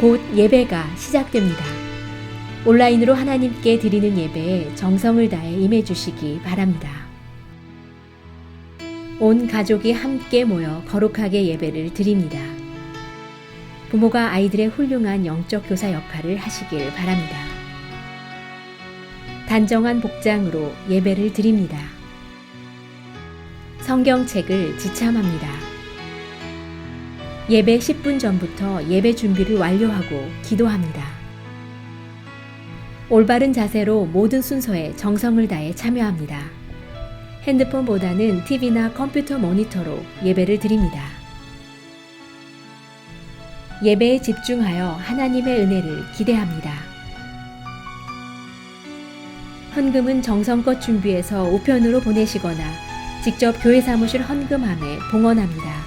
곧 예배가 시작됩니다. 온라인으로 하나님께 드리는 예배에 정성을 다해 임해 주시기 바랍니다. 온 가족이 함께 모여 거룩하게 예배를 드립니다. 부모가 아이들의 훌륭한 영적 교사 역할을 하시길 바랍니다. 단정한 복장으로 예배를 드립니다. 성경책을 지참합니다. 예배 10분 전부터 예배 준비를 완료하고 기도합니다. 올바른 자세로 모든 순서에 정성을 다해 참여합니다. 핸드폰보다는 TV나 컴퓨터 모니터로 예배를 드립니다. 예배에 집중하여 하나님의 은혜를 기대합니다. 헌금은 정성껏 준비해서 우편으로 보내시거나 직접 교회 사무실 헌금함에 봉헌합니다.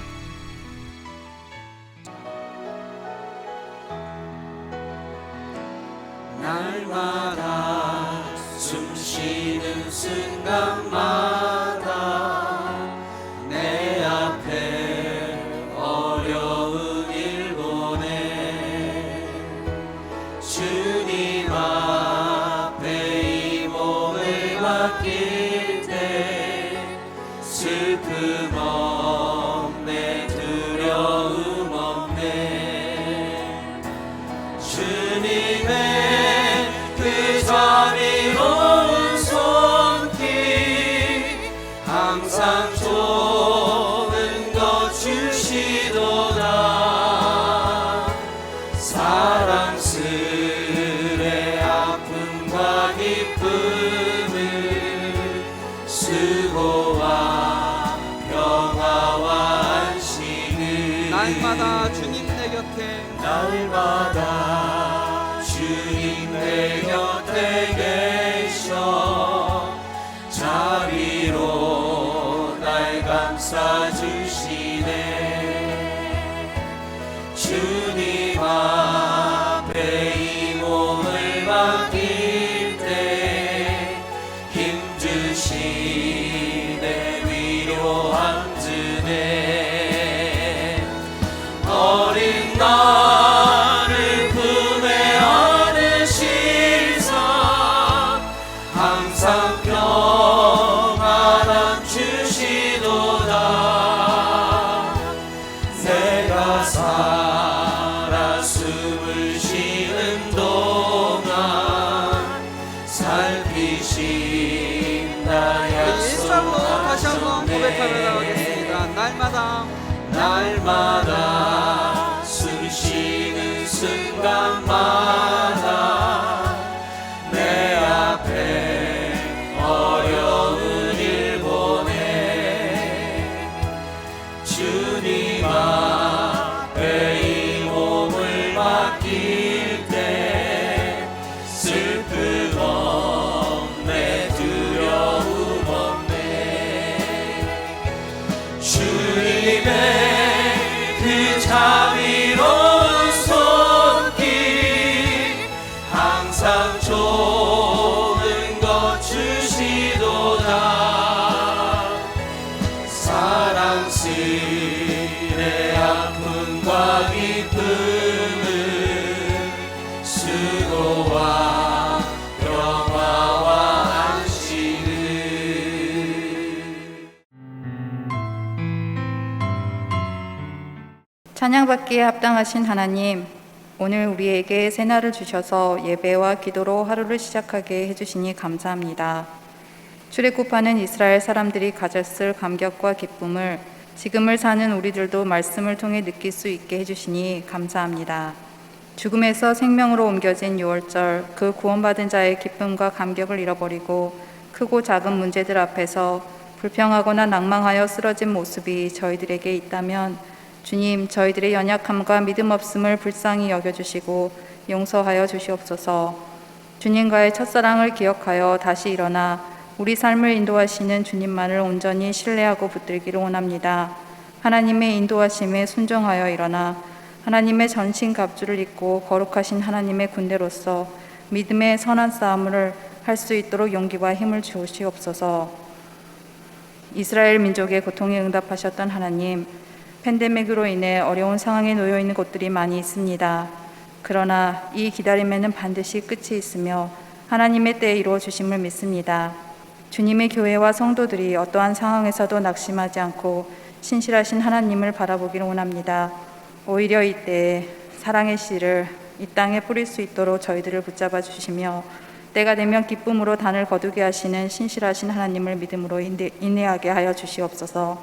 날마다 숨쉬는 순간마다 내 앞에 어려운 일 보내 주님 앞에 이 몸을 맡길 때 슬픔 없네 두려움 없네 주님의 그 자비로운 손길 항상 좋은 것 주시도다 사랑스레 아픔과 기쁨을 수고와 평화와 안식을 날마다 주님 내 곁에 날마다 주님 내 곁에 계셔 자비로 날 감싸주시네 주님 앞에 이 몸을 맡길 때 힘주시네 위로함 주네 어린 나를 품에 안으시사 항상 평안함 주시도다 내가 살아 숨을 쉬는 동안 살피신 나 일상으로 다시 한번 고백하러 약속하셨네 나가겠습니다. 날마다 숨 쉬는 순간마다 내 앞에 어려운 일 보내 주님 앞에 이 몸을 맡길 때 슬픔 없네 두려움 없네 주님의 그 자비로운 손길 항상 좋은 것 주시도다 사랑스레 아픔과 기쁨을 수고와 평화와 안식을 찬양받기에 합당하신 하나님, 오늘 우리에게 새날을 주셔서 예배와 기도로 하루를 시작하게 해주시니 감사합니다. 출애굽하는 이스라엘 사람들이 가졌을 감격과 기쁨을 지금을 사는 우리들도 말씀을 통해 느낄 수 있게 해주시니 감사합니다. 죽음에서 생명으로 옮겨진 6월절, 그 구원받은 자의 기쁨과 감격을 잃어버리고 크고 작은 문제들 앞에서 불평하거나 낭망하여 쓰러진 모습이 저희들에게 있다면 주님, 저희들의 연약함과 믿음 없음을 불쌍히 여겨주시고 용서하여 주시옵소서. 주님과의 첫사랑을 기억하여 다시 일어나 우리 삶을 인도하시는 주님만을 온전히 신뢰하고 붙들기를 원합니다. 하나님의 인도하심에 순종하여 일어나 하나님의 전신 갑주를 입고 거룩하신 하나님의 군대로서 믿음의 선한 싸움을 할 수 있도록 용기와 힘을 주시옵소서. 이스라엘 민족의 고통에 응답하셨던 하나님, 팬데믹으로 인해 어려운 상황에 놓여 있는 곳들이 많이 있습니다. 그러나 이 기다림에는 반드시 끝이 있으며 하나님의 때에 이루어 주심을 믿습니다. 주님의 교회와 성도들이 어떠한 상황에서도 낙심하지 않고 신실하신 하나님을 바라보기를 원합니다. 오히려 이때에 사랑의 씨를 이 땅에 뿌릴 수 있도록 저희들을 붙잡아 주시며 때가 되면 기쁨으로 단을 거두게 하시는 신실하신 하나님을 믿음으로 인내하게 하여 주시옵소서.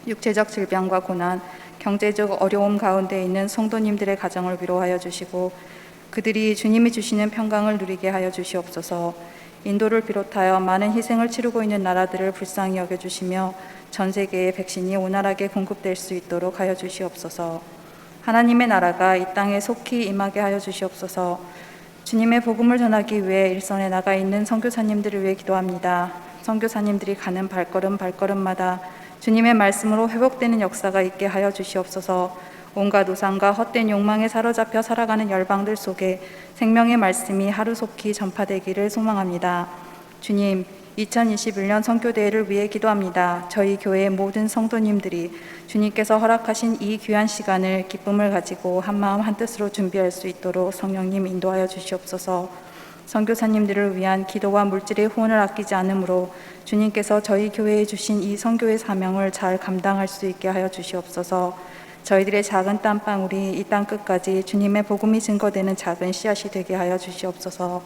육체적 질병과 고난, 경제적 어려움 가운데 있는 성도님들의 가정을 위로하여 주시고 그들이 주님이 주시는 평강을 누리게 하여 주시옵소서. 인도를 비롯하여 많은 희생을 치르고 있는 나라들을 불쌍히 여겨주시며 전 세계에 백신이 원활하게 공급될 수 있도록 하여 주시옵소서. 하나님의 나라가 이 땅에 속히 임하게 하여 주시옵소서. 주님의 복음을 전하기 위해 일선에 나가 있는 선교사님들을 위해 기도합니다. 선교사님들이 가는 발걸음마다 주님의 말씀으로 회복되는 역사가 있게 하여 주시옵소서. 온갖 우상과 헛된 욕망에 사로잡혀 살아가는 열방들 속에 생명의 말씀이 하루속히 전파되기를 소망합니다. 주님, 2021년 선교대회를 위해 기도합니다. 저희 교회의 모든 성도님들이 주님께서 허락하신 이 귀한 시간을 기쁨을 가지고 한마음 한뜻으로 준비할 수 있도록 성령님 인도하여 주시옵소서. 선교사님들을 위한 기도와 물질의 후원을 아끼지 않으므로 주님께서 저희 교회에 주신 이 선교의 사명을 잘 감당할 수 있게 하여 주시옵소서. 저희들의 작은 땀방울이 이 땅 끝까지 주님의 복음이 증거되는 작은 씨앗이 되게 하여 주시옵소서.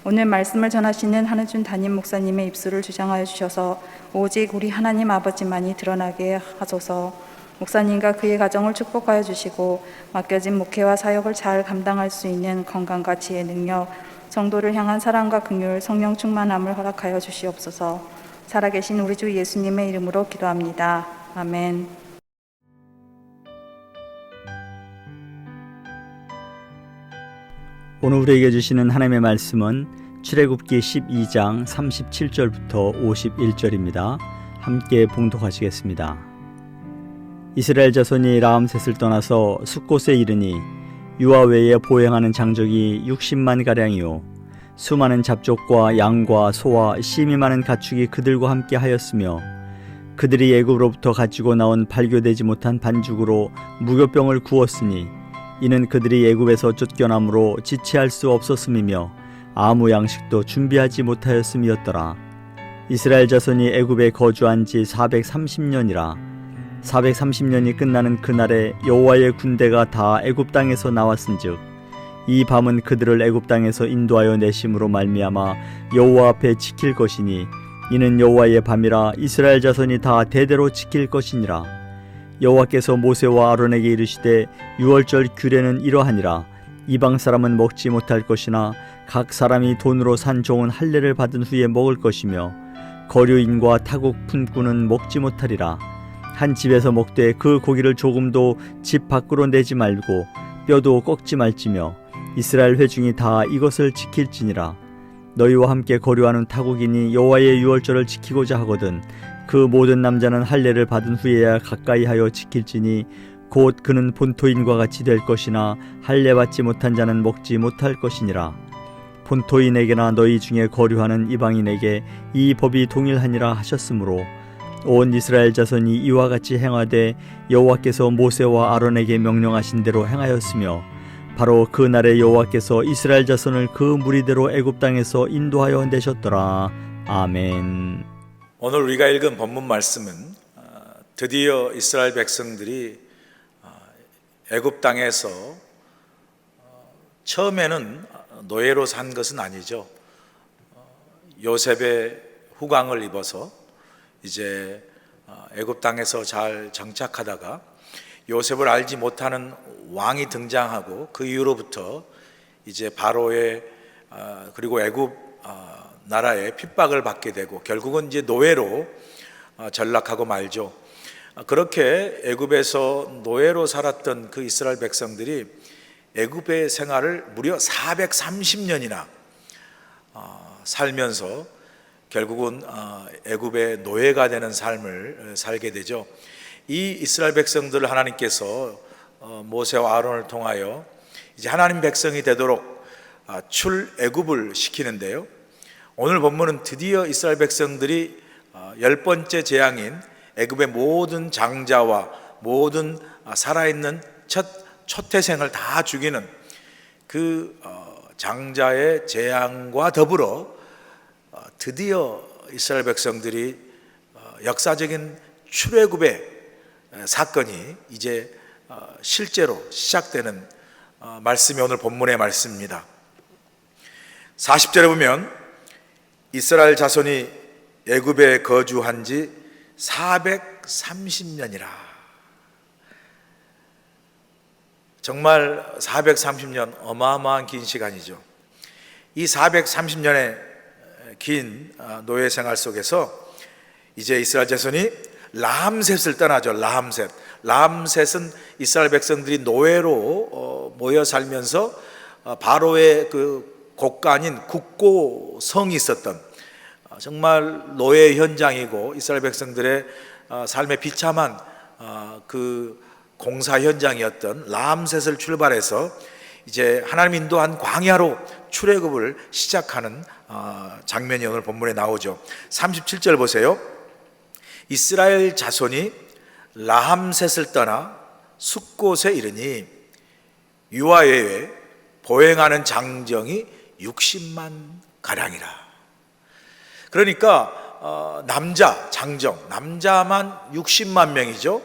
오늘 말씀을 전하시는 한은준 담임 목사님의 입술을 주장하여 주셔서 오직 우리 하나님 아버지만이 드러나게 하소서. 목사님과 그의 가정을 축복하여 주시고 맡겨진 목회와 사역을 잘 감당할 수 있는 건강과 지혜 능력, 성도를 향한 사랑과 긍휼, 성령 충만함을 허락하여 주시옵소서. 살아계신 우리 주 예수님의 이름으로 기도합니다. 아멘. 오늘 우리에게 주시는 하나님의 말씀은 출애굽기 12장 37절부터 51절입니다. 함께 봉독하시겠습니다. 이스라엘 자손이 라암셋을 떠나서 숫곳에 이르니 유아 외에 보행하는 장족이 60만 가량이요 수많은 잡족과 양과 소와 심이 많은 가축이 그들과 함께 하였으며 그들이 애굽으로부터 가지고 나온 발교되지 못한 반죽으로 무교병을 구웠으니 이는 그들이 애굽에서 쫓겨남으로 지체할 수 없었음이며 아무 양식도 준비하지 못하였음이었더라. 이스라엘 자손이 애굽에 거주한 지 430년이라 430년이 끝나는 그날에 여호와의 군대가 다 애굽 땅에서 나왔은즉 이 밤은 그들을 애굽 땅에서 인도하여 내심으로 말미암아 여호와 앞에 지킬 것이니 이는 여호와의 밤이라 이스라엘 자손이 다 대대로 지킬 것이니라. 여호와께서 모세와 아론에게 이르시되 유월절 규례는 이러하니라. 이방 사람은 먹지 못할 것이나 각 사람이 돈으로 산 종은 할례를 받은 후에 먹을 것이며 거류인과 타국 품꾼은 먹지 못하리라. 한 집에서 먹되 그 고기를 조금도 집 밖으로 내지 말고 뼈도 꺾지 말지며 이스라엘 회중이 다 이것을 지킬지니라. 너희와 함께 거류하는 타국인이 여호와의 유월절을 지키고자 하거든 그 모든 남자는 할례를 받은 후에야 가까이 하여 지킬지니 곧 그는 본토인과 같이 될 것이나 할례 받지 못한 자는 먹지 못할 것이니라. 본토인에게나 너희 중에 거류하는 이방인에게 이 법이 동일하니라 하셨으므로 온 이스라엘 자손이 이와 같이 행하되 여호와께서 모세와 아론에게 명령하신 대로 행하였으며 바로 그 날에 여호와께서 이스라엘 자손을 그 무리대로 애굽 땅에서 인도하여 내셨더라. 아멘. 오늘 우리가 읽은 본문 말씀은 드디어 이스라엘 백성들이 애굽 땅에서 처음에는 노예로 산 것은 아니죠. 요셉의 후광을 입어서 이제 애굽 땅에서 잘 정착하다가 요셉을 알지 못하는 왕이 등장하고 그 이후로부터 이제 바로의 그리고 애굽 나라의 핍박을 받게 되고 결국은 이제 노예로 전락하고 말죠. 그렇게 애굽에서 노예로 살았던 그 이스라엘 백성들이 애굽의 생활을 무려 430년이나 살면서 결국은 애굽의 노예가 되는 삶을 살게 되죠. 이 이스라엘 백성들을 하나님께서 모세와 아론을 통하여 이제 하나님 백성이 되도록 출애굽을 시키는데요. 오늘 본문은 드디어 이스라엘 백성들이 10번째 재앙인 애굽의 모든 장자와 모든 살아있는 첫 태생을 다 죽이는 그 장자의 재앙과 더불어 드디어 이스라엘 백성들이 역사적인 출애굽의 사건이 이제 실제로 시작되는 말씀이 오늘 본문의 말씀입니다. 40절에 보면 이스라엘 자손이 애굽에 거주한 지 430년이라. 정말 430년 어마어마한 긴 시간이죠. 이 430년의 긴 노예 생활 속에서 이제 이스라엘 자손이 람셋을 떠나죠. 람셋은 이스라엘 백성들이 노예로 모여 살면서 바로의 그 곳간인 국고성이 있었던 정말 노예 현장이고 이스라엘 백성들의 삶의 비참한 그 공사 현장이었던 람셋을 출발해서 이제 하나님 인도한 광야로 출애굽을 시작하는 장면이 오늘 본문에 나오죠. 37절 보세요. 이스라엘 자손이 람셋을 떠나 숫곳에 이르니 유아 외에 보행하는 장정이 60만 가량이라. 그러니까 남자만 60만 명이죠.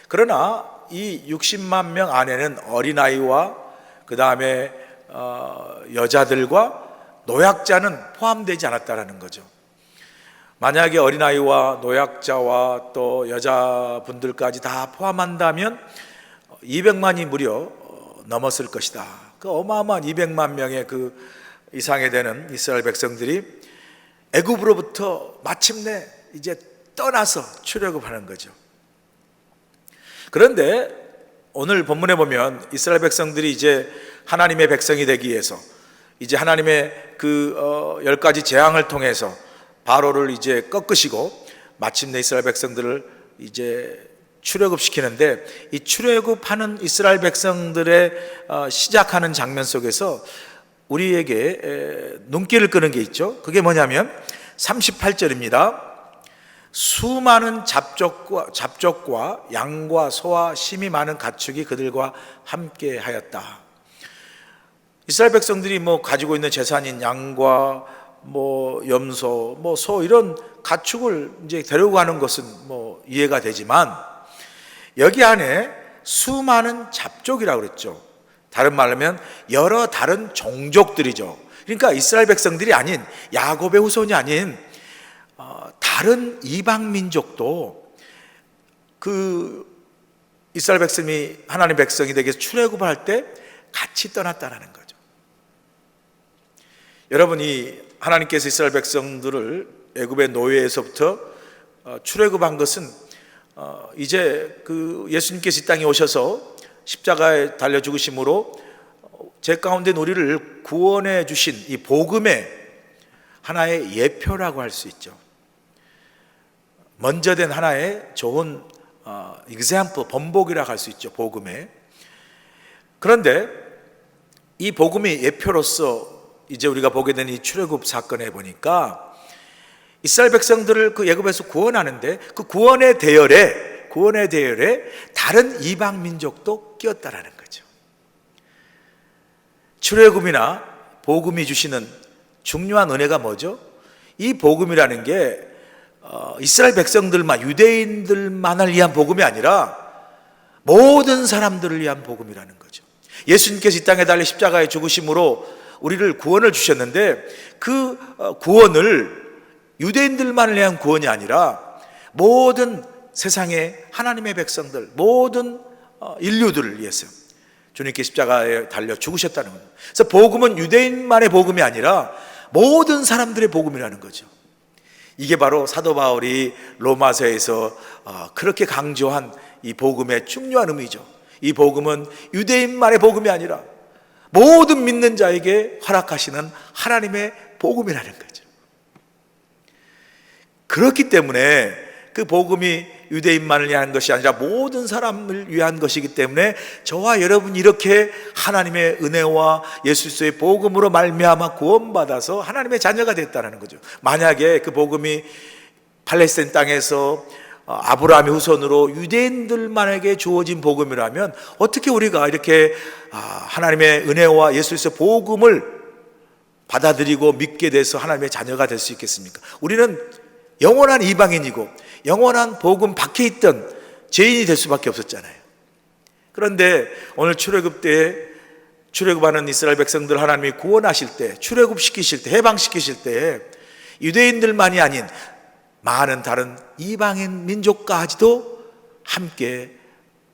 그러나 이 60만 명 안에는 어린아이와 그 다음에 여자들과 노약자는 포함되지 않았다라는 거죠. 만약에 어린아이와 노약자와 또 여자분들까지 다 포함한다면 200만이 무려 넘었을 것이다. 그 어마어마한 200만 명의 그 이상이 되는 이스라엘 백성들이 애굽으로부터 마침내 이제 떠나서 출애굽하는 거죠. 그런데 오늘 본문에 보면 이스라엘 백성들이 이제 하나님의 백성이 되기 위해서 이제 하나님의 그 10가지 재앙을 통해서 바로를 이제 꺾으시고 마침내 이스라엘 백성들을 이제 출애굽시키는데, 이 출애굽하는 이스라엘 백성들의 시작하는 장면 속에서 우리에게 눈길을 끄는 게 있죠. 그게 뭐냐면 38절입니다. 수많은 잡족과 양과 소와 심이 많은 가축이 그들과 함께 하였다. 이스라엘 백성들이 가지고 있는 재산인 양과 염소, 소 이런 가축을 이제 데리고 가는 것은 이해가 되지만 여기 안에 수많은 잡족이라고 그랬죠. 다른 말로 하면 여러 다른 종족들이죠. 그러니까 이스라엘 백성들이 아닌, 야곱의 후손이 아닌 다른 이방 민족도 그 이스라엘 백성이 하나님 백성이 되기 위해서 출애굽을 할 때 같이 떠났다라는 거죠. 여러분이 하나님께서 이스라엘 백성들을 애굽의 노예에서부터 출애굽한 것은 이제 그 예수님께서 이 땅에 오셔서 십자가에 달려 죽으심으로 제 가운데 우리를 구원해 주신 이 복음의 하나의 예표라고 할 수 있죠. 먼저 된 하나의 좋은 example, 번복이라고 할 수 있죠. 복음의. 그런데 이 복음의 예표로서 이제 우리가 보게 된 이 출애굽 사건에 보니까 이스라엘 백성들을 그 애굽에서 구원하는데 그 구원의 대열에 다른 이방 민족도 끼었다라는 거죠. 출애굽이나 복음이 주시는 중요한 은혜가 뭐죠? 이 복음이라는 게 이스라엘 백성들만, 유대인들만을 위한 복음이 아니라 모든 사람들을 위한 복음이라는 거죠. 예수님께서 이 땅에 달려 십자가에 죽으심으로 우리를 구원을 주셨는데 그 구원을 유대인들만을 위한 구원이 아니라 모든 세상의 하나님의 백성들, 모든 인류들을 위해서 주님께서 십자가에 달려 죽으셨다는 거예요. 그래서 복음은 유대인만의 복음이 아니라 모든 사람들의 복음이라는 거죠. 이게 바로 사도 바울이 로마서에서 그렇게 강조한 이 복음의 중요한 의미죠. 이 복음은 유대인만의 복음이 아니라 모든 믿는 자에게 허락하시는 하나님의 복음이라는 거죠. 그렇기 때문에 그 복음이 유대인만을 위한 것이 아니라 모든 사람을 위한 것이기 때문에 저와 여러분이 이렇게 하나님의 은혜와 예수 그리스도의 복음으로 말미암아 구원받아서 하나님의 자녀가 됐다는 거죠. 만약에 그 복음이 팔레스타인 땅에서 아브라함의 후손으로 유대인들만에게 주어진 복음이라면 어떻게 우리가 이렇게 하나님의 은혜와 예수 그리스도의 복음을 받아들이고 믿게 돼서 하나님의 자녀가 될 수 있겠습니까? 우리는 영원한 이방인이고 영원한 복음 밖에 있던 죄인이 될 수밖에 없었잖아요. 그런데 오늘 출애굽 때에 출애굽하는 이스라엘 백성들 하나님이 구원하실 때, 출애굽시키실 때, 해방시키실 때 유대인들만이 아닌 많은 다른 이방인 민족까지도 함께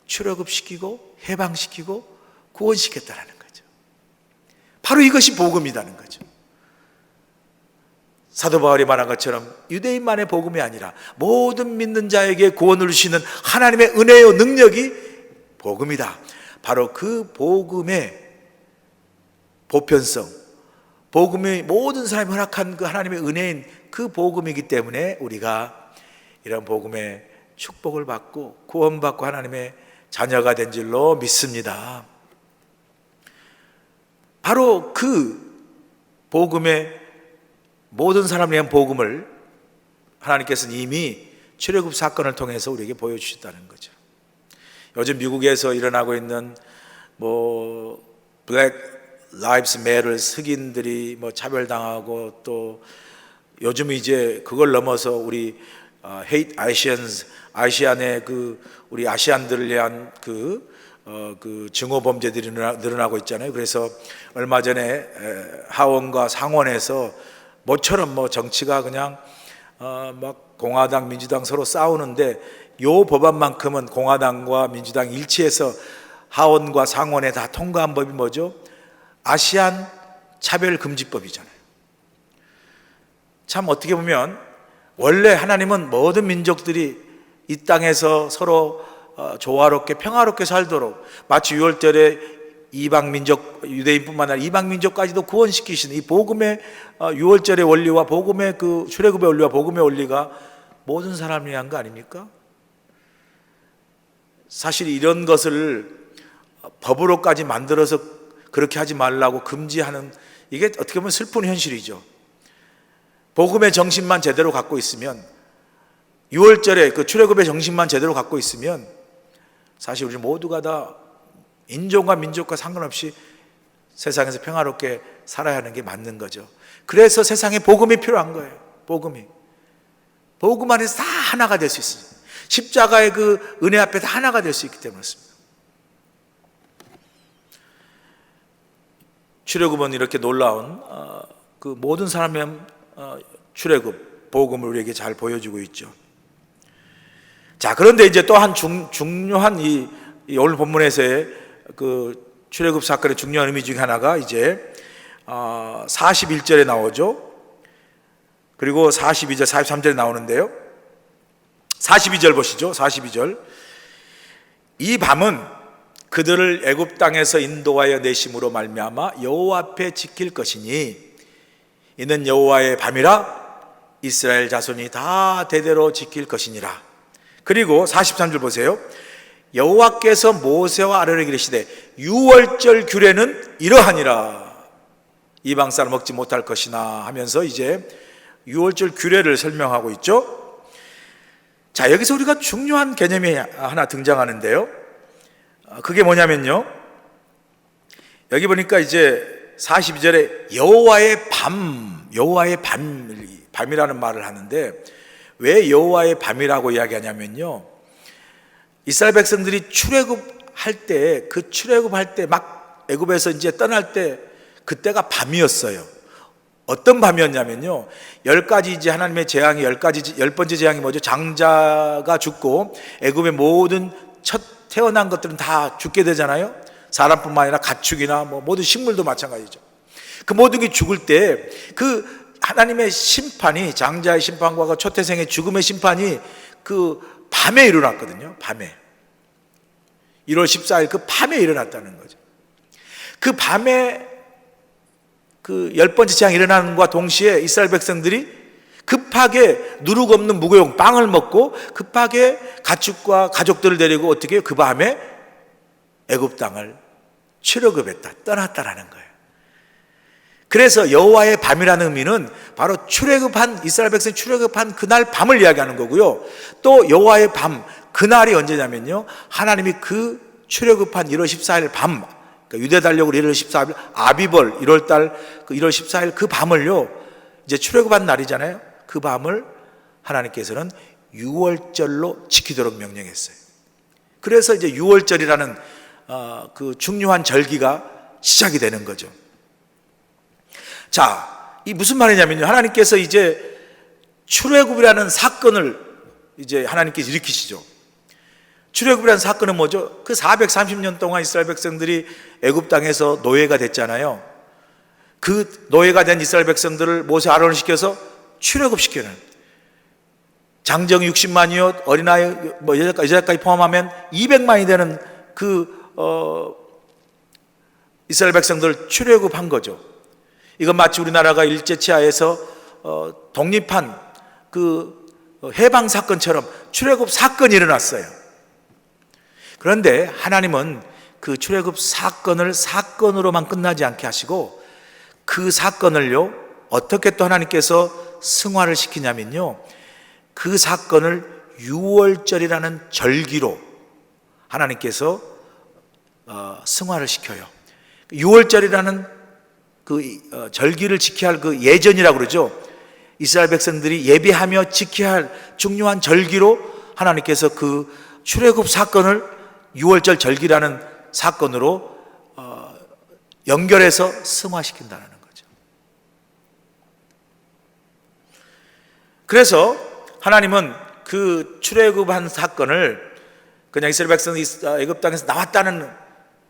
출애굽시키고 해방시키고 구원시켰다는 거죠. 바로 이것이 복음이라는 거죠. 사도 바울이 말한 것처럼 유대인만의 복음이 아니라 모든 믿는 자에게 구원을 주시는 하나님의 은혜요 능력이 복음이다. 바로 그 복음의 보편성, 복음이 모든 사람이 허락한 그 하나님의 은혜인 그 복음이기 때문에 우리가 이런 복음의 축복을 받고 구원받고 하나님의 자녀가 된 줄로 믿습니다. 바로 그 복음의 모든 사람을 위한 복음을 하나님께서는 이미 출애굽 사건을 통해서 우리에게 보여주셨다는 거죠. 요즘 미국에서 일어나고 있는 블랙 라이브스 매터 흑인들이 차별당하고 또 요즘 이제 그걸 넘어서 우리 hate Asians, 아시안의 우리 아시안들을 위한 그 증오 범죄들이 늘어나고 있잖아요. 그래서 얼마 전에 하원과 상원에서 모처럼 정치가 그냥 막 공화당, 민주당 서로 싸우는데 요 법안만큼은 공화당과 민주당 일치해서 하원과 상원에 다 통과한 법이 뭐죠? 아시안 차별금지법이잖아요. 참 어떻게 보면 원래 하나님은 모든 민족들이 이 땅에서 서로 조화롭게 평화롭게 살도록 마치 6월절에 이방 민족, 유대인뿐만 아니라 이방 민족까지도 구원시키시는 이 복음의 6월절의 원리와 복음의 그 출애굽의 원리와 복음의 원리가 모든 사람을 위한 거 아닙니까? 사실 이런 것을 법으로까지 만들어서 그렇게 하지 말라고 금지하는 이게 어떻게 보면 슬픈 현실이죠. 복음의 정신만 제대로 갖고 있으면 6월절에 그 출애굽의 정신만 제대로 갖고 있으면 사실 우리 모두가 다 인종과 민족과 상관없이 세상에서 평화롭게 살아야 하는 게 맞는 거죠. 그래서 세상에 복음이 필요한 거예요. 복음 안에서 다 하나가 될 수 있어요. 십자가의 그 은혜 앞에 다 하나가 될 수 있기 때문에 그렇습니다. 출애굽은 이렇게 놀라운 그 모든 사람의 출애굽 복음을 우리에게 잘 보여주고 있죠. 자, 그런데 이제 또 한 중요한 이 오늘 본문에서의 그 출애굽 사건의 중요한 의미 중에 하나가 이제 41절에 나오죠. 그리고 42절, 43절에 나오는데요. 42절 보시죠. 42절. 이 밤은 그들을 애굽 땅에서 인도하여 내심으로 말미암아 여호와 앞에 지킬 것이니 이는 여호와의 밤이라 이스라엘 자손이 다 대대로 지킬 것이니라. 그리고 43절 보세요. 여호와께서 모세와 아론에게 이르시되 유월절 규례는 이러하니라. 이방 사람 먹지 못할 것이나 하면서 이제 유월절 규례를 설명하고 있죠. 자, 여기서 우리가 중요한 개념이 하나 등장하는데요. 그게 뭐냐면요, 여기 보니까 이제 42절에 여호와의 밤이라는 말을 하는데 왜 여호와의 밤이라고 이야기하냐면요, 이스라엘 백성들이 출애굽할 때 그 출애굽할 때 막 애굽에서 이제 떠날 때 그때가 밤이었어요. 어떤 밤이었냐면요, 10가지 이제 하나님의 재앙이 10번째 재앙이 뭐죠? 장자가 죽고 애굽의 모든 첫 태어난 것들은 다 죽게 되잖아요. 사람뿐만 아니라 가축이나 모든 식물도 마찬가지죠. 그 모든 게 죽을 때 그 하나님의 심판이, 장자의 심판과 그 초태생의 죽음의 심판이 그 밤에 일어났거든요. 밤에 1월 14일 그 밤에 일어났다는 거죠. 그 밤에 그 10번째 재앙이 일어나는 것과 동시에 이스라엘 백성들이 급하게 누룩 없는 무교용 빵을 먹고 급하게 가축과 가족들을 데리고 어떻게 해요? 그 밤에 애굽 땅을 출애굽했다, 떠났다라는 거예요. 그래서 여호와의 밤이라는 의미는 바로 출애굽한 이스라엘 백성이 출애굽한 그날 밤을 이야기하는 거고요. 또 여호와의 밤, 그날이 언제냐면요, 하나님이 그 출애굽한 1월 14일 밤, 그러니까 유대 달력으로 1월 14일 아비벌 1월 달 그 1월 14일 그 밤을요, 이제 출애굽한 날이잖아요. 그 밤을 하나님께서는 유월절로 지키도록 명령했어요. 그래서 이제 유월절이라는 그 중요한 절기가 시작이 되는 거죠. 자, 이 무슨 말이냐면요, 하나님께서 이제 출애굽이라는 사건을 이제 하나님께서 일으키시죠. 출애굽이라는 사건은 뭐죠? 그 430년 동안 이스라엘 백성들이 애굽 땅에서 노예가 됐잖아요. 그 노예가 된 이스라엘 백성들을 모세 아론을 시켜서 출애굽시키는, 장정이 60만이요 어린아이 뭐 여자까지 포함하면 200만이 되는 이스라엘 백성들을 출애굽한 거죠. 이건 마치 우리나라가 일제치하에서 독립한 그 해방 사건처럼 출애굽 사건이 일어났어요. 그런데 하나님은 그 출애굽 사건을 사건으로만 끝나지 않게 하시고, 그 사건을요 어떻게 또 하나님께서 승화를 시키냐면요, 그 사건을 유월절이라는 절기로 하나님께서 승화를 시켜요. 유월절이라는 그 절기를 지켜야 할 그 예전이라고 그러죠. 이스라엘 백성들이 예비하며 지켜야 할 중요한 절기로 하나님께서 그 출애굽 사건을 유월절 절기라는 사건으로 연결해서 승화시킨다는 거죠. 그래서 하나님은 그 출애굽한 사건을 그냥 이스라엘 백성이 애굽 땅에서 나왔다는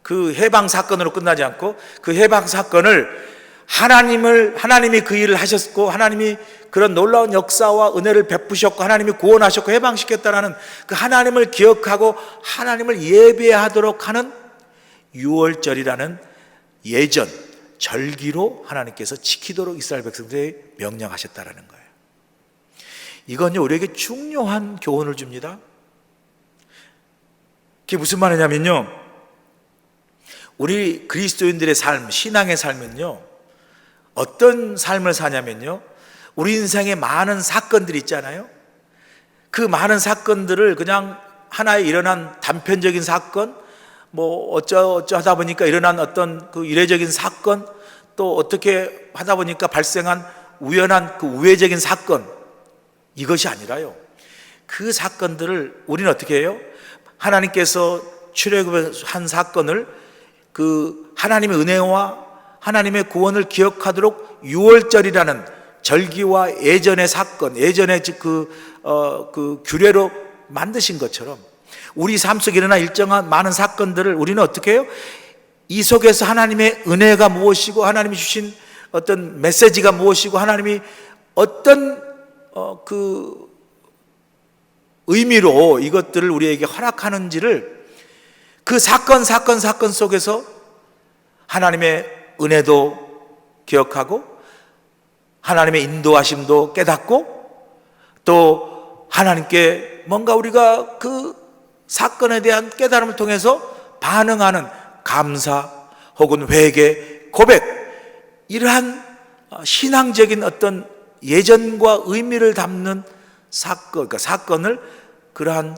그 해방 사건으로 끝나지 않고, 그 해방 사건을 하나님이 그 일을 하셨고, 하나님이 그런 놀라운 역사와 은혜를 베푸셨고, 하나님이 구원하셨고 해방시켰다라는 그 하나님을 기억하고 하나님을 예배하도록 하는 유월절이라는 예전 절기로 하나님께서 지키도록 이스라엘 백성들에게 명령하셨다라는 거예요. 이건요 우리에게 중요한 교훈을 줍니다. 그게 무슨 말이냐면요, 우리 그리스도인들의 삶, 신앙의 삶은요 어떤 삶을 사냐면요, 우리 인생에 많은 사건들이 있잖아요. 그 많은 사건들을 그냥 하나에 일어난 단편적인 사건, 뭐 어쩌 하다 보니까 일어난 어떤 그 이례적인 사건, 또 어떻게 하다 보니까 발생한 우연한 그 우회적인 사건, 이것이 아니라요, 그 사건들을 우리는 어떻게 해요? 하나님께서 출애굽한 사건을 그 하나님의 은혜와 하나님의 구원을 기억하도록 유월절이라는 절기와 예전의 사건, 예전의 그 규례로 만드신 것처럼 우리 삶 속에 일어난 일정한 많은 사건들을 우리는 어떻게 해요? 이 속에서 하나님의 은혜가 무엇이고, 하나님이 주신 어떤 메시지가 무엇이고, 하나님이 어떤 그 의미로 이것들을 우리에게 허락하는지를 그 사건 속에서 하나님의 은혜도 기억하고 하나님의 인도하심도 깨닫고, 또 하나님께 뭔가 우리가 그 사건에 대한 깨달음을 통해서 반응하는 감사 혹은 회개, 고백, 이러한 신앙적인 어떤 예전과 의미를 담는 사건, 그러니까 사건을 그러한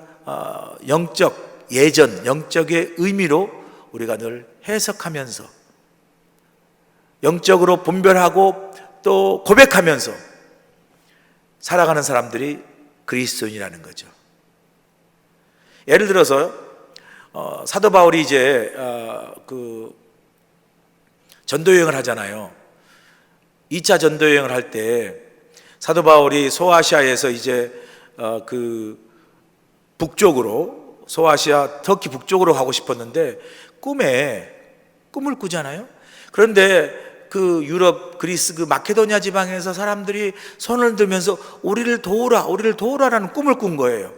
영적 예전, 영적의 의미로 우리가 늘 해석하면서 영적으로 분별하고 또 고백하면서 살아가는 사람들이 그리스도인이라는 거죠. 예를 들어서 사도 바울이 이제 그 전도 여행을 하잖아요. 2차 전도 여행을 할 때 사도 바울이 소아시아에서 이제 그 북쪽으로, 소아시아 터키 북쪽으로 가고 싶었는데 꿈을 꾸잖아요. 그런데 그 유럽, 그리스, 그 마케도니아 지방에서 사람들이 손을 들면서 우리를 도우라라는 꿈을 꾼 거예요.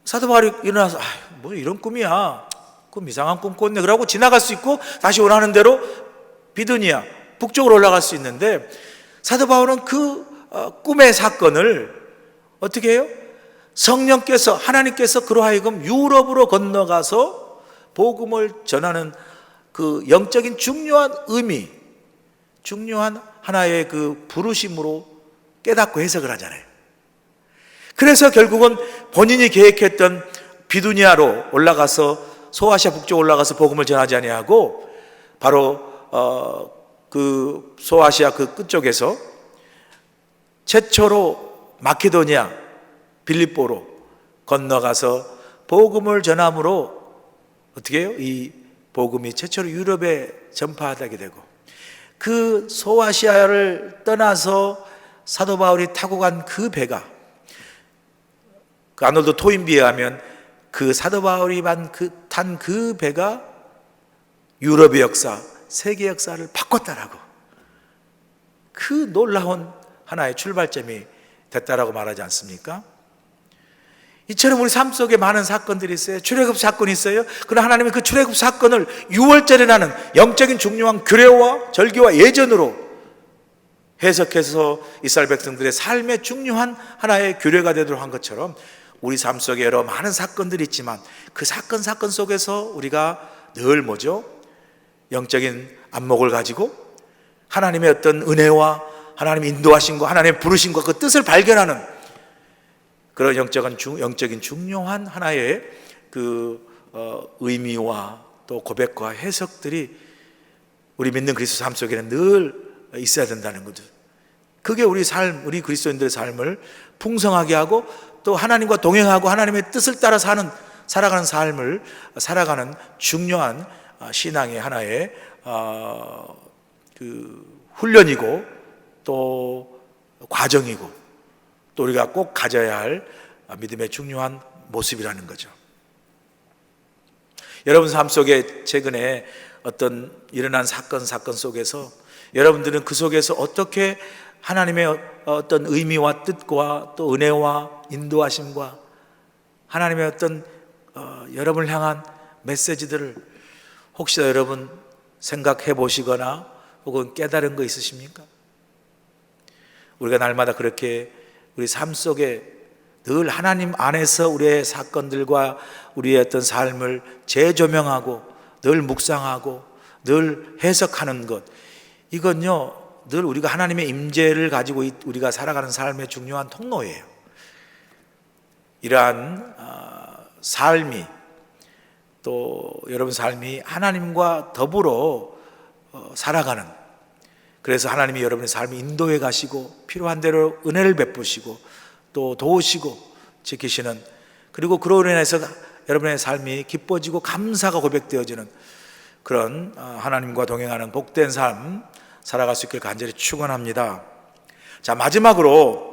사도 바울이 일어나서 뭐 이런 꿈이야, 꿈 이상한 꿈 꿨네 그러고 지나갈 수 있고 다시 원하는 대로 비두니아 북쪽으로 올라갈 수 있는데, 사도 바울은 그 꿈의 사건을 어떻게 해요? 성령께서, 하나님께서 그로 하여금 유럽으로 건너가서 복음을 전하는 그 영적인 중요한 의미, 중요한 하나의 그 부르심으로 깨닫고 해석을 하잖아요. 그래서 결국은 본인이 계획했던 비두니아로 올라가서 소아시아 북쪽 올라가서 복음을 전하지 아니하고 바로 그 소아시아 그 끝쪽에서 최초로 마케도니아 빌립보로 건너가서 복음을 전함으로 어떻게 해요? 이 복음이 최초로 유럽에 전파하게 되고 그 소아시아를 떠나서 사도 바울이 타고 간 그 배가 그 아놀드 토인비에 하면 그 사도 바울이 탄 그 배가 유럽의 역사, 세계 역사를 바꿨다라고 그 놀라운 하나의 출발점이 됐다라고 말하지 않습니까? 이처럼 우리 삶 속에 많은 사건들이 있어요. 출애굽 사건이 있어요. 그러나 하나님은 그 출애굽 사건을 유월절이라는 영적인 중요한 규례와 절기와 예전으로 해석해서 이스라엘 백성들의 삶의 중요한 하나의 규례가 되도록 한 것처럼 우리 삶 속에 여러 많은 사건들이 있지만 그 사건 속에서 우리가 늘 뭐죠? 영적인 안목을 가지고 하나님의 어떤 은혜와 하나님의 인도하심과 하나님의 부르심과 그 뜻을 발견하는 그런 영적인 중요한 하나의 그 의미와 또 고백과 해석들이 우리 믿는 그리스도 삶 속에는 늘 있어야 된다는 거죠. 그게 우리 그리스도인들의 삶을 풍성하게 하고 또 하나님과 동행하고 하나님의 뜻을 따라 살아가는 삶을 살아가는 중요한 신앙의 하나의 그 훈련이고 또 과정이고 또 우리가 꼭 가져야 할 믿음의 중요한 모습이라는 거죠. 여러분 삶 속에 최근에 어떤 일어난 사건 속에서 여러분들은 그 속에서 어떻게 하나님의 어떤 의미와 뜻과 또 은혜와 인도하심과 하나님의 어떤 여러분을 향한 메시지들을 혹시 여러분 생각해 보시거나 혹은 깨달은 거 있으십니까? 우리가 날마다 그렇게 우리 삶 속에 늘 하나님 안에서 우리의 사건들과 우리의 어떤 삶을 재조명하고 늘 묵상하고 늘 해석하는 것, 이건요 늘 우리가 하나님의 임재를 가지고 우리가 살아가는 삶의 중요한 통로예요. 이러한 삶이 또 여러분 삶이 하나님과 더불어 살아가는, 그래서 하나님이 여러분의 삶을 인도해 가시고 필요한 대로 은혜를 베푸시고 또 도우시고 지키시는, 그리고 그로 인해서 여러분의 삶이 기뻐지고 감사가 고백되어지는 그런 하나님과 동행하는 복된 삶 살아갈 수 있길 간절히 축원합니다. 자, 마지막으로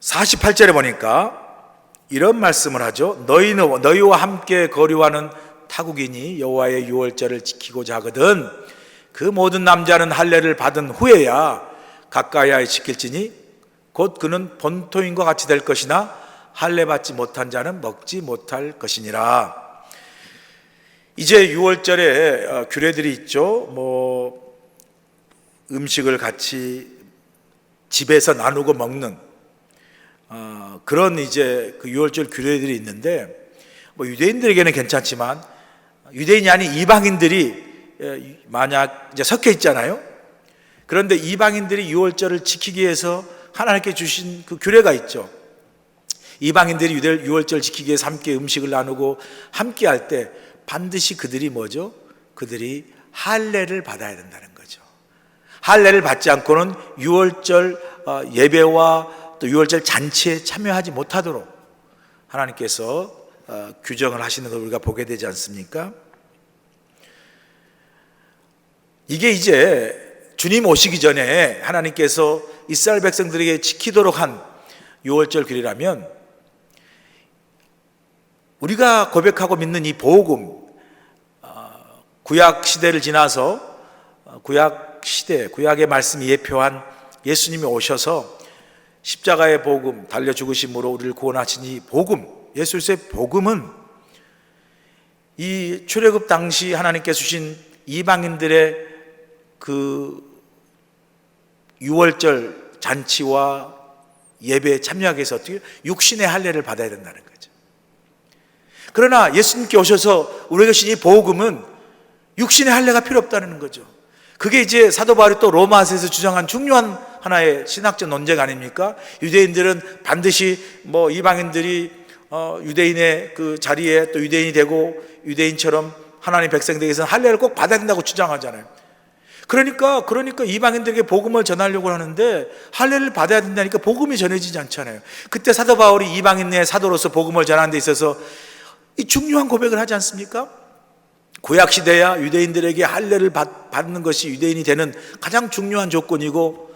48절에 보니까 이런 말씀을 하죠. 너희와 함께 거류하는 타국인이 여호와의 유월절을 지키고자 하거든 그 모든 남자는 할례를 받은 후에야 가까이하여 지킬지니 곧 그는 본토인과 같이 될 것이나 할례 받지 못한 자는 먹지 못할 것이니라. 이제 유월절에 규례들이 있죠. 뭐 음식을 같이 집에서 나누고 먹는 그런 이제 그 유월절 규례들이 있는데, 뭐 유대인들에게는 괜찮지만 유대인이 아닌 이방인들이 만약 이제 섞여 있잖아요. 그런데 이방인들이 유월절을 지키기 위해서 하나님께 주신 그 규례가 있죠. 이방인들이 유월절 지키기 위해서 함께 음식을 나누고 함께 할 때 반드시 그들이 뭐죠? 그들이 할례를 받아야 된다는 거죠. 할례를 받지 않고는 유월절 예배와 또 유월절 잔치에 참여하지 못하도록 하나님께서 규정을 하시는 걸 우리가 보게 되지 않습니까? 이게 이제 주님 오시기 전에 하나님께서 이스라엘 백성들에게 지키도록 한 유월절 규례라면, 우리가 고백하고 믿는 이 복음, 구약 시대를 지나서 구약의 말씀이 예표한 예수님이 오셔서 십자가의 복음, 달려 죽으심으로 우리를 구원하신 이 복음, 예수 그리스도의 복음은 이 출애굽 당시 하나님께서 주신 이방인들의 그 유월절 잔치와 예배에 참여하기 위해서 어떻게 육신의 할례를 받아야 된다는 거죠. 그러나 예수님께 오셔서 우리에게 주신 이 복음은 육신의 할례가 필요 없다는 거죠. 그게 이제 사도 바울이 또 로마서에서 주장한 중요한 하나의 신학적 논쟁 아닙니까? 유대인들은 반드시 뭐 이방인들이 유대인의 그 자리에 또 유대인이 되고 유대인처럼 하나님 백성 되기 위해서는 할례를 꼭 받아야 된다고 주장하잖아요. 그러니까 이방인들에게 복음을 전하려고 하는데 할례를 받아야 된다니까 복음이 전해지지 않잖아요. 그때 사도 바울이 이방인의 사도로서 복음을 전하는 데 있어서 이 중요한 고백을 하지 않습니까? 구약 시대야 유대인들에게 할례를 받는 것이 유대인이 되는 가장 중요한 조건이고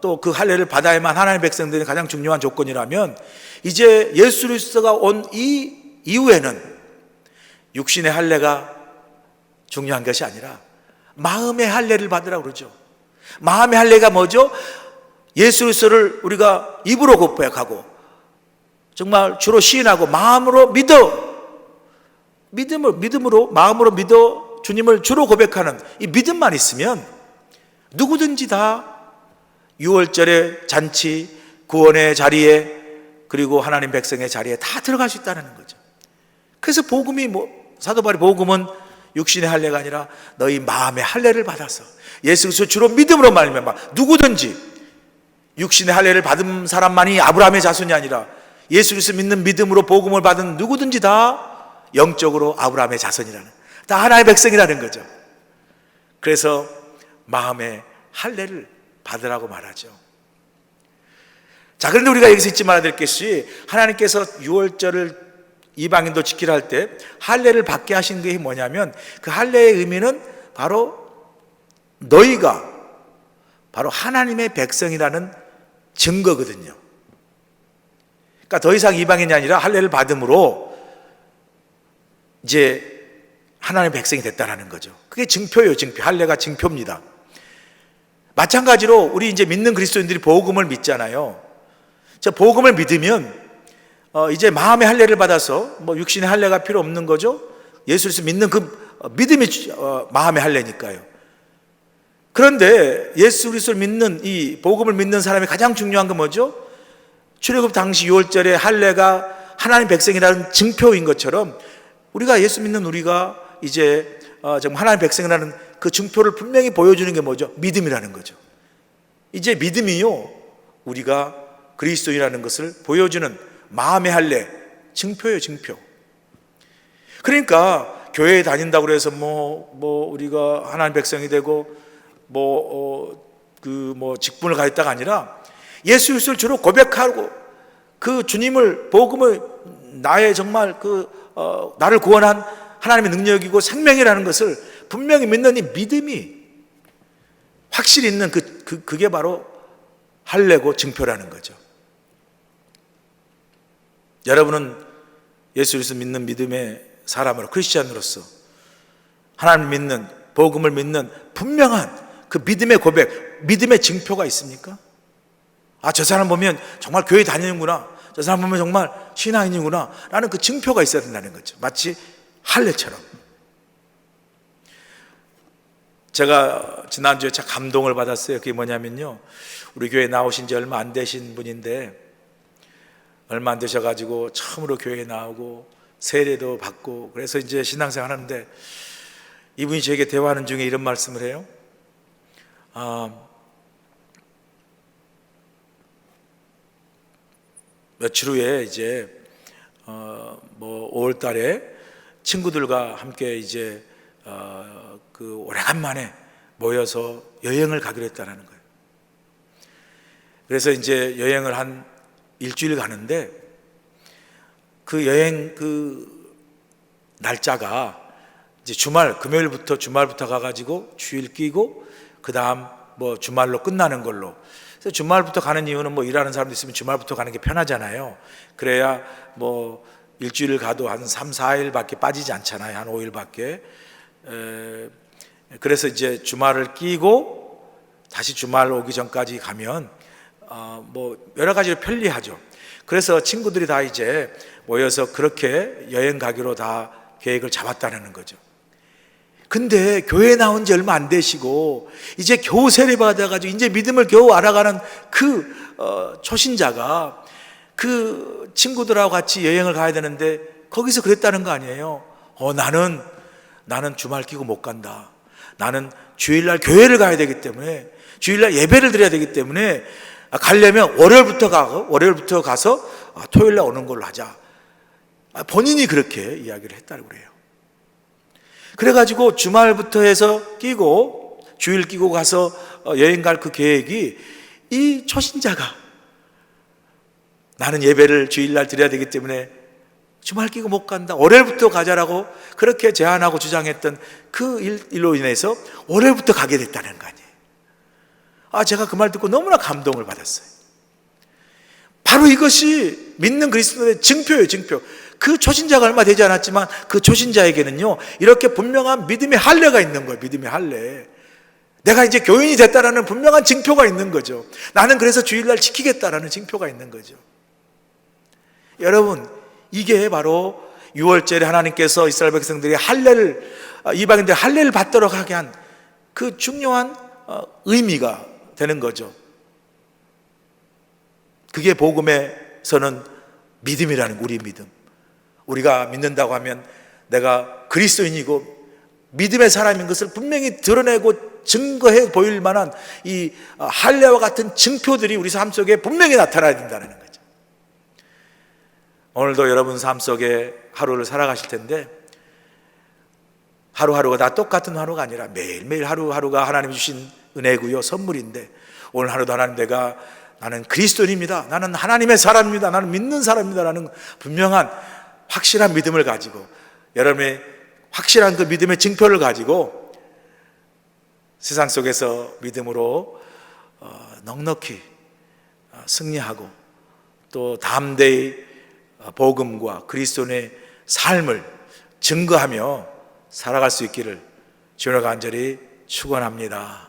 또 그 할례를 받아야만 하나님의 백성들이 가장 중요한 조건이라면 이제 예수 그리스도가 온 이 이후에는 육신의 할례가 중요한 것이 아니라 마음의 할례를 받으라고 그러죠. 마음의 할례가 뭐죠? 예수 그리스도를 우리가 입으로 고백하고 정말 주로 시인하고 마음으로 믿음으로 마음으로 믿어 주님을 주로 고백하는 이 믿음만 있으면 누구든지 다 유월절의 잔치, 구원의 자리에 그리고 하나님 백성의 자리에 다 들어갈 수 있다는 거죠. 그래서 복음이 사도 바울의 복음은 육신의 할례가 아니라 너희 마음의 할례를 받아서 예수 그리스도 주로 믿음으로 말미암아 누구든지 육신의 할례를 받은 사람만이 아브라함의 자손이 아니라 예수 그리스도 믿는 믿음으로 복음을 받은 누구든지 다 영적으로 아브라함의 자손이라는, 다 하나의 백성이라는 거죠. 그래서 마음의 할례를 받으라고 말하죠. 자, 그런데 우리가 여기서 잊지 말아야 될 것이 하나님께서 유월절을 이방인도 지키라 할 때 할례를 받게 하신 게 뭐냐면 그 할례의 의미는 바로 너희가 바로 하나님의 백성이라는 증거거든요. 그러니까 더 이상 이방인이 아니라 할례를 받음으로 이제 하나님의 백성이 됐다는 거죠. 그게 증표예요. 증표. 할례가 증표입니다. 마찬가지로 우리 이제 믿는 그리스도인들이 복음을 믿잖아요. 자, 복음을 믿으면 이제 마음의 할례를 받아서 육신의 할례가 필요 없는 거죠. 예수 그리스도 믿는 그 믿음이 마음의 할례니까요. 그런데 예수 그리스도를 믿는 이 복음을 믿는 사람이 가장 중요한 건 뭐죠? 출애굽 당시 6월절에 할례가 하나님 백성이라는 증표인 것처럼 우리가 예수 믿는 우리가 이제 정말 하나님 백성이라는 그 증표를 분명히 보여주는 게 뭐죠? 믿음이라는 거죠. 이제 믿음이요, 우리가 그리스도인이라는 것을 보여주는 마음의 할례, 증표예요, 증표. 그러니까 교회에 다닌다고 해서 우리가 하나님 백성이 되고 직분을 가졌다가 아니라 예수 그리스도를 주로 고백하고 그 주님을 복음을 나의 정말 나를 구원한 하나님의 능력이고 생명이라는 것을 분명히 믿는 이 믿음이 확실히 있는 그게 바로 할례고 증표라는 거죠. 여러분은 예수 그리스도 믿는 믿음의 사람으로, 크리스찬으로서 하나님을 믿는, 복음을 믿는 분명한 그 믿음의 고백, 믿음의 증표가 있습니까? 아, 저 사람 보면 정말 교회 다니는구나, 저 사람 보면 정말 신앙인이구나 라는 그 증표가 있어야 된다는 거죠. 마치 할례처럼. 제가 지난주에 참 감동을 받았어요. 그게 뭐냐면요, 우리 교회 나오신 지 얼마 안 되신 분인데 얼마 안 되셔가지고 처음으로 교회에 나오고 세례도 받고 그래서 이제 신앙생활 하는데 이분이 저에게 대화하는 중에 이런 말씀을 해요. 며칠 후에 이제 5월 달에 친구들과 함께 이제 오래간만에 모여서 여행을 가기로 했다는 거예요. 그래서 이제 여행을 한 일주일 가는데 그 여행 날짜가 이제 금요일부터 주말부터 가가지고 주일 끼고 그 다음 주말로 끝나는 걸로. 그래서 주말부터 가는 이유는 일하는 사람도 있으면 주말부터 가는 게 편하잖아요. 그래야 일주일을 가도 한 3, 4일밖에 빠지지 않잖아요. 한 5일밖에. 그래서 이제 주말을 끼고 다시 주말 오기 전까지 가면 여러 가지로 편리하죠. 그래서 친구들이 다 이제 모여서 그렇게 여행 가기로 다 계획을 잡았다는 거죠. 근데 교회에 나온 지 얼마 안 되시고 이제 겨우 세례 받아가지고 이제 믿음을 겨우 알아가는 초신자가 그 친구들하고 같이 여행을 가야 되는데 거기서 그랬다는 거 아니에요. 나는 나는 주말 끼고 못 간다. 나는 주일날 교회를 가야 되기 때문에, 주일날 예배를 드려야 되기 때문에 가려면 월요일부터 가서 토요일날 오는 걸로 하자. 본인이 그렇게 이야기를 했다고 그래요. 그래가지고 주말부터 해서 끼고 주일 끼고 가서 여행 갈 그 계획이, 이 초신자가 나는 예배를 주일날 드려야 되기 때문에 주말 끼고 못 간다, 월요일부터 가자라고 그렇게 제안하고 주장했던 그 일로 인해서 월요일부터 가게 됐다는 거 아니에요. 제가 그 말 듣고 너무나 감동을 받았어요. 바로 이것이 믿는 그리스도의 증표예요, 증표. 그 초신자가 얼마 되지 않았지만 그 초신자에게는요, 이렇게 분명한 믿음의 할례가 있는 거예요. 믿음의 할례. 내가 이제 교인이 됐다라는 분명한 증표가 있는 거죠. 나는 그래서 주일날 지키겠다라는 증표가 있는 거죠. 여러분, 이게 바로 6월절에 하나님께서 이스라엘 백성들이 할례를, 이방인들 할례를 받도록 하게 한 그 중요한 의미가 되는 거죠. 그게 복음에서는 믿음이라는, 우리 믿음. 우리가 믿는다고 하면 내가 그리스도인이고 믿음의 사람인 것을 분명히 드러내고 증거해 보일 만한 이 할례와 같은 증표들이 우리 삶 속에 분명히 나타나야 된다는 거죠. 오늘도 여러분 삶 속에 하루를 살아가실 텐데, 하루하루가 다 똑같은 하루가 아니라 매일매일 하루하루가 하나님이 주신 은혜고요, 선물인데, 오늘 하루도 하나님, 나는 그리스도인입니다, 나는 하나님의 사람입니다, 나는 믿는 사람입니다 라는 분명한 확실한 믿음을 가지고, 여러분의 확실한 그 믿음의 증표를 가지고 세상 속에서 믿음으로 넉넉히 승리하고, 또 담대히 복음과 그리스도의 삶을 증거하며 살아갈 수 있기를 주님과 간절히 축원합니다.